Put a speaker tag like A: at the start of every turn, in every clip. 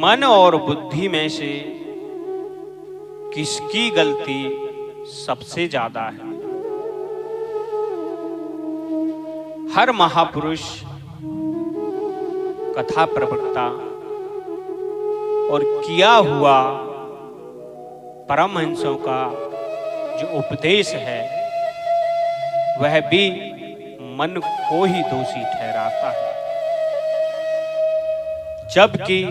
A: मन और बुद्धि में से किसकी गलती सबसे ज्यादा है? हर महापुरुष, कथा प्रवक्ता और किया हुआ परमहंसों का जो उपदेश है वह भी मन को ही दोषी ठहराता है, जबकि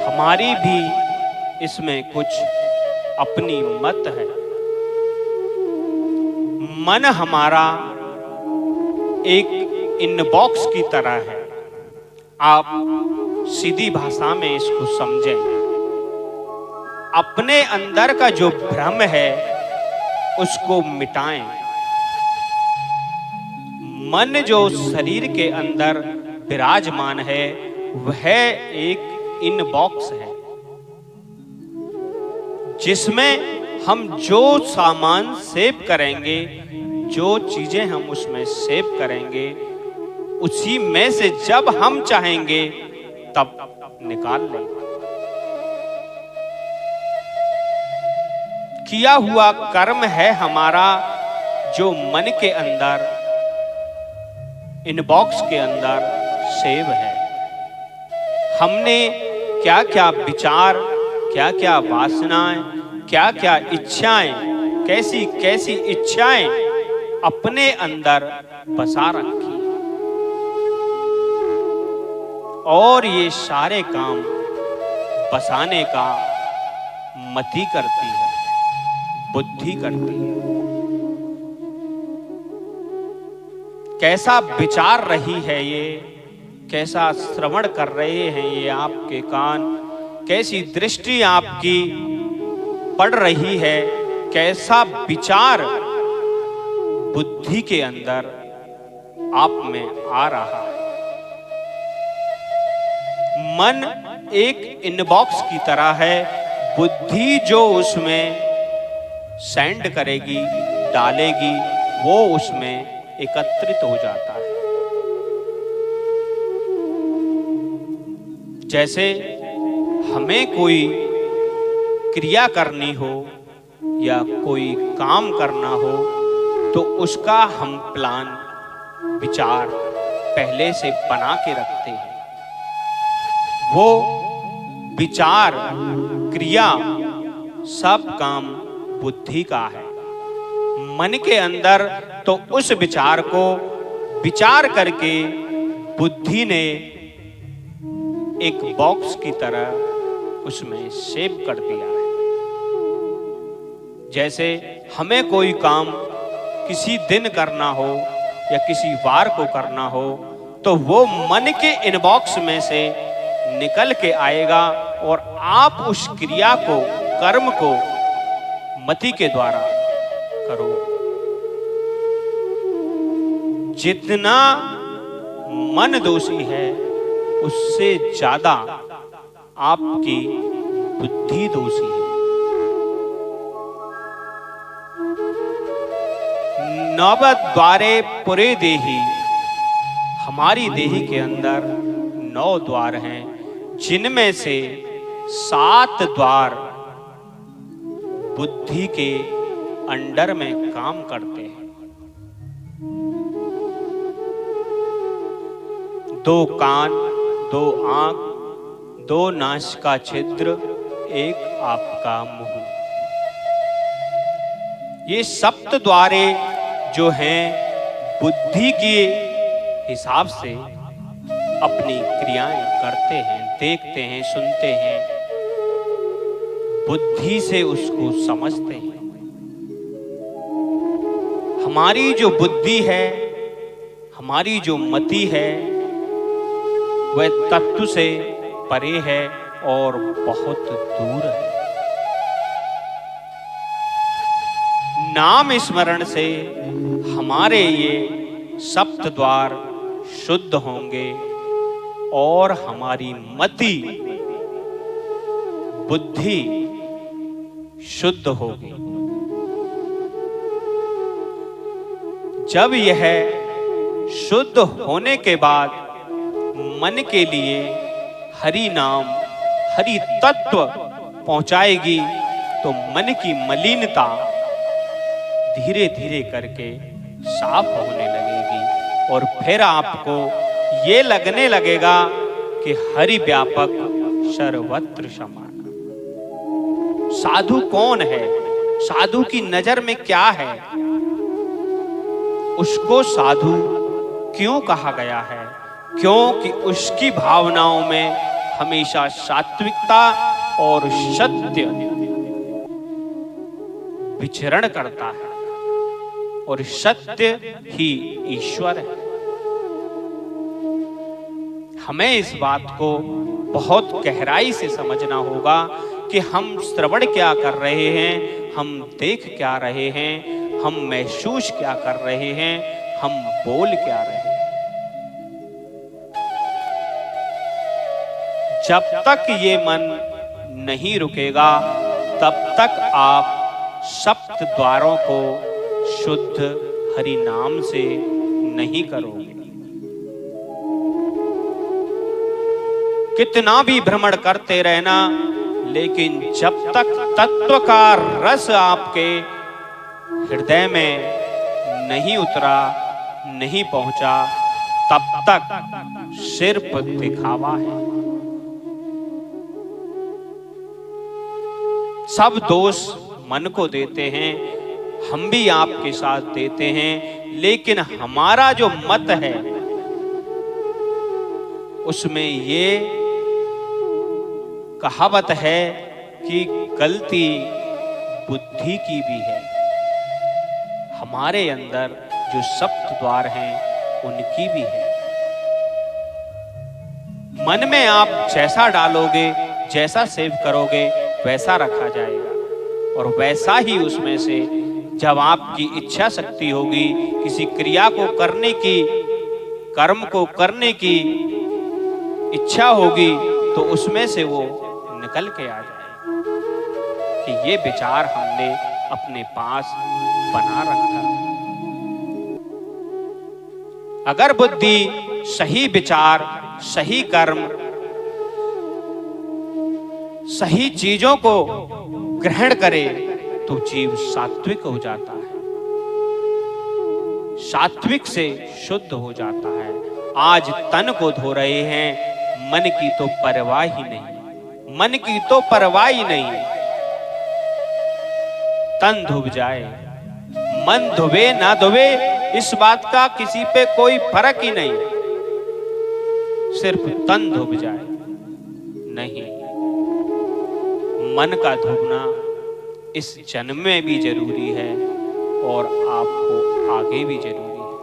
A: हमारी भी इसमें कुछ अपनी मत है। मन हमारा एक इनबॉक्स की तरह है। आप सीधी भाषा में इसको समझें। अपने अंदर का जो भ्रम है उसको मिटाएं। मन जो शरीर के अंदर विराजमान है वह एक इनबॉक्स है, जिसमें हम जो सामान सेव करेंगे, जो चीजें हम उसमें सेव करेंगे, उसी में से जब हम चाहेंगे तब निकाल लेंगे। किया हुआ कर्म है हमारा जो मन के अंदर, इनबॉक्स के अंदर सेव है। हमने क्या क्या विचार, क्या क्या वासनाएं, क्या क्या इच्छाएं, कैसी कैसी इच्छाएं अपने अंदर बसा रखी, और ये सारे काम बसाने का मति करती है, बुद्धि करती है। कैसा विचार रही है ये, कैसा श्रवण कर रहे हैं ये आपके कान, कैसी दृष्टि आपकी पड़ रही है, कैसा विचार बुद्धि के अंदर आप में आ रहा है। मन एक इनबॉक्स की तरह है, बुद्धि जो उसमें सेंड करेगी, डालेगी, वो उसमें एकत्रित हो जाता है। जैसे हमें कोई क्रिया करनी हो या कोई काम करना हो तो उसका हम प्लान, विचार पहले से बना के रखते हैं। वो विचार, क्रिया, सब काम बुद्धि का है। मन के अंदर तो उस विचार को विचार करके बुद्धि ने एक बॉक्स की तरह उसमें सेव कर दिया है। जैसे हमें कोई काम किसी दिन करना हो या किसी वार को करना हो तो वो मन के इनबॉक्स में से निकल के आएगा और आप उस क्रिया को, कर्म को मति के द्वारा करो। जितना मन दोषी है उससे ज्यादा आपकी बुद्धि दोषी है। नव द्वारे पुरे देहि, हमारी देही के अंदर 9 द्वार हैं, जिनमें से 7 द्वार बुद्धि के अंडर में काम करते हैं। 2 कान, 2 आंख, 2 नासिका छिद्र, 1 आपका मुंह। ये 7 द्वारे जो हैं बुद्धि के हिसाब से अपनी क्रियाएं करते हैं, देखते हैं, सुनते हैं, बुद्धि से उसको समझते हैं। हमारी जो बुद्धि है, हमारी जो मति है, वह तत्व से परे है और बहुत दूर है। नाम स्मरण से हमारे ये 7 द्वार शुद्ध होंगे और हमारी मति, बुद्धि शुद्ध होगी। जब यह शुद्ध होने के बाद मन के लिए हरि नाम, हरि तत्व पहुंचाएगी तो मन की मलिनता धीरे धीरे करके साफ होने लगेगी और फिर आपको ये लगने लगेगा कि हरि व्यापक सर्वत्र समान। साधु कौन है, साधु की नजर में क्या है, उसको साधु क्यों कहा गया है? क्योंकि उसकी भावनाओं में हमेशा सात्विकता और सत्य विचरण करता है और सत्य ही ईश्वर है। हमें इस बात को बहुत गहराई से समझना होगा कि हम श्रवण क्या कर रहे हैं, हम देख क्या रहे हैं, हम महसूस क्या कर रहे हैं, हम बोल क्या रहे हैं। जब तक ये मन नहीं रुकेगा तब तक आप सप्त द्वारों को शुद्ध हरि नाम से नहीं करोगे। कितना भी भ्रमण करते रहना, लेकिन जब तक तत्व का रस आपके हृदय में नहीं उतरा, नहीं पहुंचा, तब तक सिर्फ दिखावा है। सब दोष मन को देते हैं, हम भी आपके साथ देते हैं, लेकिन हमारा जो मत है उसमें ये कहावत है कि गलती बुद्धि की भी है। हमारे अंदर जो सप्त द्वार हैं उनकी भी है। मन में आप जैसा डालोगे, जैसा सेव करोगे, वैसा रखा जाएगा और वैसा ही उसमें से जब आपकी इच्छा शक्ति होगी, किसी क्रिया को करने की, कर्म को करने की इच्छा होगी, तो उसमें से वो निकल के आ जाए कि ये विचार हमने अपने पास बना रखा है। अगर बुद्धि सही विचार, सही कर्म, सही चीजों को ग्रहण करे तो जीव सात्विक हो जाता है, सात्विक से शुद्ध हो जाता है। आज तन को धो रहे हैं, मन की तो परवाह ही नहीं, मन की तो परवाह ही नहीं। तन धुब जाए, मन धुबे ना धुबे, इस बात का किसी पे कोई फर्क ही नहीं, सिर्फ तन धुब जाए। नहीं, मन का धुबना इस जन्म में भी जरूरी है और आपको आगे भी जरूरी है।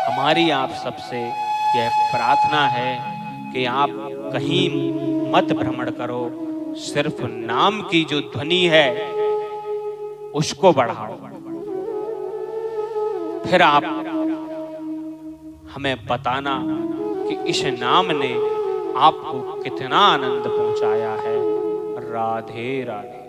A: हमारी आप सबसे यह प्रार्थना है कि आप कहीं मत भ्रमण करो, सिर्फ नाम की जो ध्वनि है उसको बढ़ाओ। फिर आप हमें बताना कि इस नाम ने आपको कितना आनंद पहुंचाया है। राधे राधे।